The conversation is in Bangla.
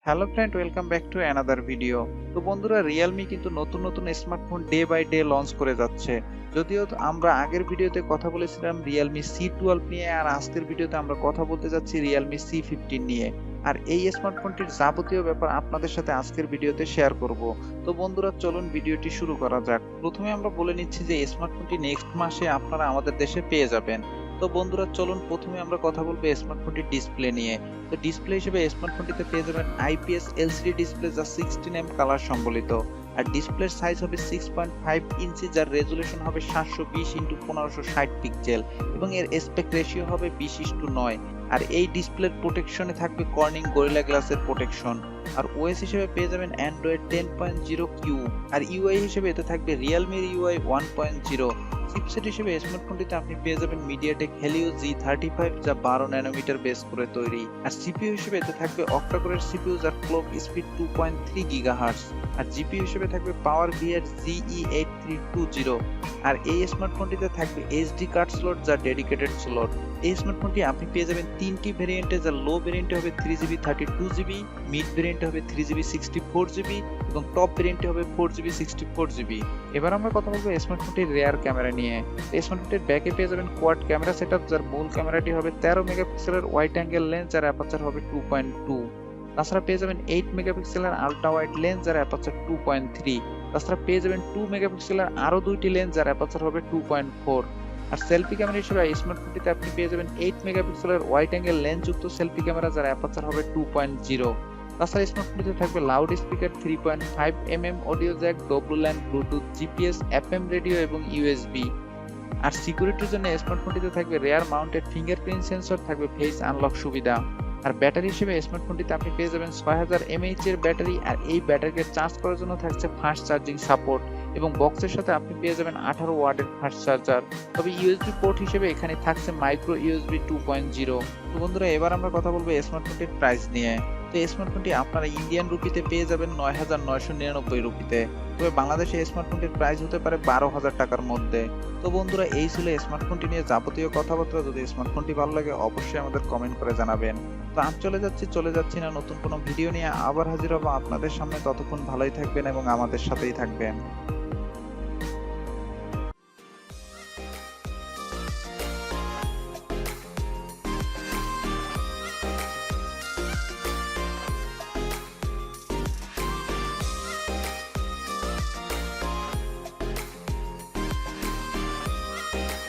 Hello friend, welcome back to another video. তো বন্ধুরা, রিয়েলমি কিন্তু নতুন নতুন smartphone day by day launch করে যাচ্ছে। যদিও আমরা আগের ভিডিওতে কথা বলেছিলাম রিয়েলমি C12 নিয়ে, আর আজকের ভিডিওতে আমরা কথা বলতে যাচ্ছি রিয়েলমি C15 নিয়ে। আর এই স্মার্টফোনটির যাবতীয় ব্যাপার আপনাদের সাথে আজকের ভিডিওতে শেয়ার করব। তো বন্ধুরা, চলুন ভিডিওটি শুরু করা যাক। প্রথমে আমরা বলে নিচ্ছি যে স্মার্টফোনটি নেক্সট মাসে আপনারা আমাদের দেশে পেয়ে যাবেন। তো বন্ধুরা, চলুন প্রথমে আমরা কথা বলবো স্মার্টফোনটির ডিসপ্লে নিয়ে। তো ডিসপ্লে হিসেবে স্মার্টফোনটিতে পেয়ে যাবেন আইপিএস এলসিডি ডিসপ্লে যা 16 কালার সম্বলিত। আর ডিসপ্লের সাইজ হবে 6.5 ইঞ্চি, যার রেজুলেশন হবে 720x1560 পিক্সেল এবং এর এসপেক্ট রেশিও হবে 20:9। আর এই ডিসপ্লের প্রোটেকশনে থাকবে কর্নিং গরিলা গ্লাসের প্রোটেকশন। আর ওএস হিসেবে পেয়ে যাবেন অ্যান্ড্রয়েড 10.0 কিউ। আর ইউআই হিসেবে এতে থাকবে রিয়েলমির ইউআই 1.0। চিপসেট হিসেবে স্মার্টফোনটিতে আপনি পেয়ে যাবেন MediaTek Helio G35 যা 12 ন্যানোমিটার বেস করে তৈরি। আর সিপিইউ হিসেবে এতে থাকবে octa-core সিপিইউ যার ক্লক স্পিড 2.3 গিগাহার্টজ। আর জিপিইউ হিসেবে থাকবে PowerVR GE8320। আর এই স্মার্টফোনটিতে থাকবে এইচডি কার্ড স্লট যা ডেডিকেটেড স্লট। এই স্মার্টফোনটি আপনি পেয়ে যাবেন তিনটি ভেরিয়েন্টে, যা লো ভেরিয়েন্টে হবে 3GB 32GB, মিড ভেরিয়েন্টে হবে 3GB 64GB এবং টপ ভেরিয়েন্টে হবে 4GB 64GB। এবার আমরা কথা বলবো স্মার্টফোনটির রেয়ার ক্যামেরা নিয়ে। স্মার্টফোনটির ব্যাকে পেয়ে যাবেন কোয়াড ক্যামেরা সেটআপ, যার মূল ক্যামেরাটি হবে 13 মেগাপিক্সেলের ওয়াইড অ্যাঙ্গেল লেন্স যার অ্যাপারচার হবে 2.2। তাছাড়া পেয়ে যাবেন 8 মেগাপিক্সেলের আলট্রা ওয়াইড লেন্স যার অ্যাপারচার 2.3। তাছাড়া পেয়ে যাবেন 2 মেগাপিক্সেলের আরো দুইটি লেন্স যার অ্যাপারচার হবে 2.4। আর সেলফি ক্যামেরা হিসেবে স্মার্টফোনটিতে আপনি পেয়ে যাবেন 8 মেগাপিক্সেলের ওয়াইড অ্যাঙ্গেল লেন্স যুক্ত সেলফি ক্যামেরা যার অ্যাপারচার হবে 2.0। তাছাড়া স্মার্টফোনটিতে থাকবে loud speaker, 3.5mm audio jack, WLAN, Bluetooth, GPS, FM radio এবং ইউএসবি। আর সিকিউরিটির জন্য স্মার্টফোনটিতে থাকবে রেয়ার মাউন্টেড ফিঙ্গারপ্রিন্ট সেন্সর, থাকবে ফেস আনলক সুবিধা। আর ব্যাটারি হিসেবে স্মার্টফোনটিতে আপনি পেয়ে যাবেন 6000 mAh এর ব্যাটারি। আর এই ব্যাটারিকে চার্জ করার জন্য থাকছে ফাস্ট চার্জিং সাপোর্ট এবং বক্সের সাথে আপনি পেয়ে যাবেন 18 ওয়াটের ফাস্ট চার্জার। তবে ইউএসবি পোর্ট হিসেবে এখানে থাকছে মাইক্রো ইউএসবি 2.0। তো বন্ধুরা, এবার আমরা কথা বলবো স্মার্টফোনটির প্রাইস নিয়ে। তো এই স্মার্টফোনটি আপনারা ইন্ডিয়ান রুপিতে পেয়ে যাবেন 9999 রুপিতে। তবে বাংলাদেশে এই স্মার্টফোনটির প্রাইস হতে পারে 12,000 টাকার মধ্যে। তো বন্ধুরা, এই ছিল স্মার্টফোনটি নিয়ে যাবতীয় কথাবার্তা। যদি স্মার্টফোনটি ভালো লাগে অবশ্যই আমাদের কমেন্ট করে জানাবেন। তো আমি চলে যাচ্ছি না নতুন কোনো ভিডিও নিয়ে আবার হাজির হবো আপনাদের সামনে। ততক্ষণ ভালোই থাকবেন এবং আমাদের সাথেই থাকবেন।